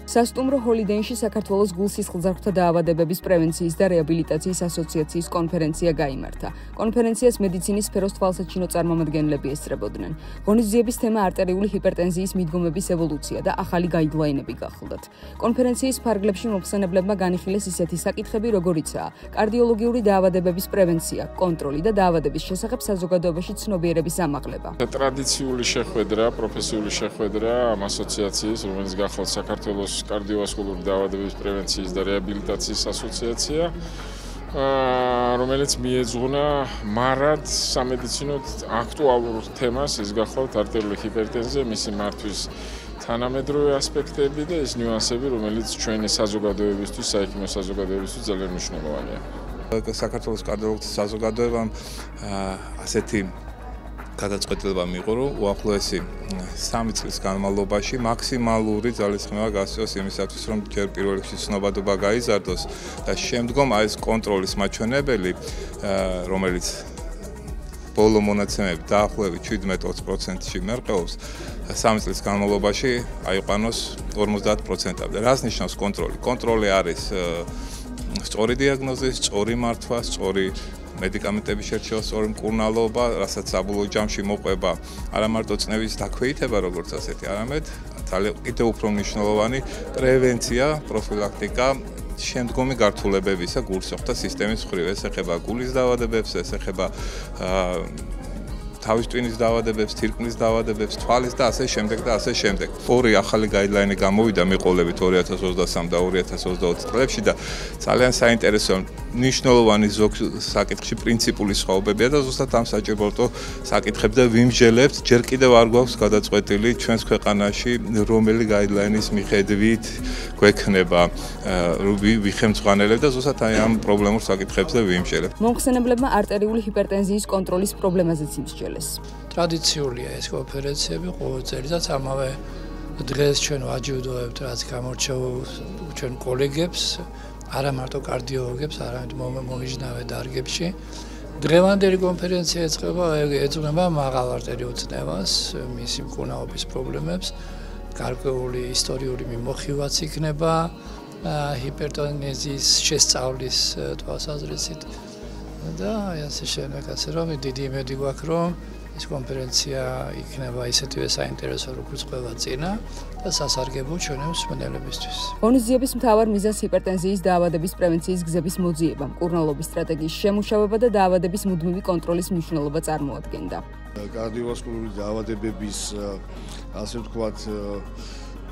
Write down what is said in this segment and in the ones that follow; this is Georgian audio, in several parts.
სასტუმრო ჰოლიდეინში საქართველოს გულსისხლძარღვთა დაავადებების პრევენციის და რეაბილიტაციის ასოციაციის კონფერენცია გაიმართა. კონფერენციას მედიცინის სფეროს თვალსაჩინო წარმომადგენლები ესწრებოდნენ. ღონისძიების თემა არტერიული ჰიპერტენზიის მიდგომების ევოლუცია და ახალი გაიდლაინები გახლდათ. კონფერენციის ფარგლებში მოხსენებლებმა განიხილეს ისეთი საკითხები, როგორიცაა კარდიოლოგიური დაავადებების პრევენცია, კონტროლი და დაავადების შესახებ საზოგადოებაში ცნობიერების ამაღლება. ტრადიციული შეხვედრა, პროფესიული შეხვედრა ამ ასოციაციის, რომელიც გახლავთ საქართველოს კარდიოვასკულური დაავადებების პრევენციის და რეაბილიტაციის ასოციაცია, რომელიც მიეძღვნა მარად სამედიცინოდ აქტუალურ თემას, ის გახლავთ არტერიული ჰიპერტენზია, მისი მართვის თანამედროვე ასპექტები და ის ნიუანსები, რომელიც ჩვენი საზოგადოებისთვის, საექიმო საზოგადოებისთვის ძალიან მნიშვნელოვანია. საქართველოს კარდიოლოგთა საზოგადოებამ ასეთი გადაწყვეტილება მიიღო, რომ უახლოესი 3 წლის განმავლობაში მაქსიმალური ძალისხმევა გასცეს იმისათვის, რომ ჯერ პირველ რიგში ცნობადობა გაიზარდოს და შემდგომ ეს კონტროლის მაჩვენებელი, რომელიც ბოლო მონაცემებით დაახლოებით 17-20%-ში მერყეობს, 3 წლის განმავლობაში აიყვანოს 50%-ამდე. რას ნიშნავს კონტროლი? კონტროლი არის სწორი დიაგნოზი, სწორი მართვა, სწორი მედიკამენტების შერჩევა, სწორი მკურნალობა, რასაც საბოლოო ჯამში მოყვება არა მარტო წნევის დაქვეითება, როგორც ასეთი, არამედ კიდევ უფრო მნიშვნელოვანი პრევენცია, პროფილაქტიკა შემდგომი გართულებებისა გულსხმთა სისტემის მხრივ. ეს ეხება გულის დაავადებებს, ეს ეხება თავის ტვინის დაავადებებს, თირკმლის დაავადებებს, თვალის და ასე შემდეგ და ასე შემდეგ. ორი ახალი გაიდლაინი გამოვიდა მიყოლებით 2023 და 2024 წლებში და ძალიან საინტერესო მნიშვნელოვანი ზოგ საკითხში პრინციპული სხვაობებია და ზუსტად ამ საჭიროებო საკითხებზე ვიმსჯელებთ. ჯერ კიდევ არ გვაქვს გადაწყვეტილი ჩვენს ქვეყანაში რომელი გაიდლაინის მიხედვით გვექნება ვიხემძღვანელებ და ზუსტად ამ პრობლემურ საკითხებზე ვიმსჯელებთ. მოხსენებლებმა არტერიული ჰიპერტენზიის კონტროლის პრობლემაზეც იმსჯელეს. ტრადიციულია ეს კონფერენციები ყოველ წელიწადს ამავე დღეს ჩვენ ვაჯილდოებთ რაც გამორჩეულ ჩვენ კოლეგებს, არა მარტო კარდიოლოგებს, არამედ მომიჯნავე დარგებში. დღევანდელი კონფერენცია ეძღვნება მაღალ არტერიულ წნევას, მისი მკურნალობის პრობლემებს, გარკვეული ისტორიული მიმოხილვაც იქნება ჰიპერტენზიის შესწავლის თვალსაზრისით. და ასე შემდეგ, ასე რომ დიდი იმედი გვაქვს, რომ ეს კონფერენცია იქნება ისეთივე საინტერესო, როგორც ყველა წინა და სასარგებლო ჩვენი მსმენელებისთვის. ღონისძიების მთავარ მიზანს ჰიპერტენზიის დაავადების პრევენციის გზების მოძიება, მკურნალობის სტრატეგიის შემუშავება და დაავადების მუდმივი კონტროლის მნიშვნელობა წარმოადგენდა. კარდიოვასკულური დაავადებების, ასე ვთქვათ,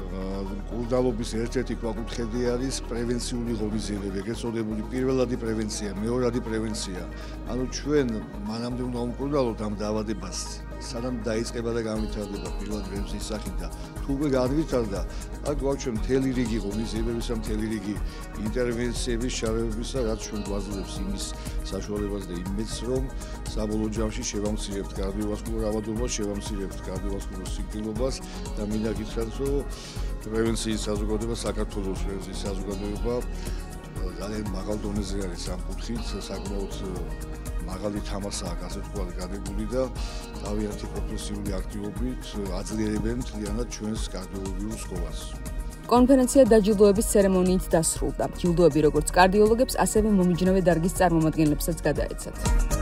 მკურნალობის ერთ-ერთი ქვაკუთხედი არის პრევენციული ღონისძიებები, ეგრეთ წოდებული პირველადი პრევენცია, მეორადი პრევენცია. ანუ ჩვენ მანამდე უნდა ვმკურნალოთ ამ დაავადებას, სანამ დაიწყება და განვითარდება პირველად პრევენციის სახით და თუ უკვე განვითარდა, აქ გვაქვს მთელი რიგი ღონისძიებებისა, მთელი რიგი ინტერვენციების ჩარევებისა, რაც ჩვენ გვაძლევს იმის საშუალებას და იმედს, რომ საბოლოო ჯამში შევამცირებთ კარდიოვასკულურ ავადობას, შევამცირებთ კარდიოვასკულურ სიკვდილობას და მინდა გითხრათ, რომ პრევენციის საზოგადოება, საქართველოს პრევენციის საზოგადოება ძალიან მაღალ დონეზე არის ამ კუთხით, საკმაოდ მაღალი თამასაა, ასე ვთქვათ, განებული და თავიანთი პროფესიული აქტივობით აძლიერებენ მთლიანად ჩვენს კარდიოლოგიურ სკოლას. კონფერენცია დაჯილდოების ცერემონიით დასრულდა. ჯილდოები როგორც კარდიოლოგებს, ასევე მომიჯნავე დარგის წარმომადგენლებსაც გადაეცათ.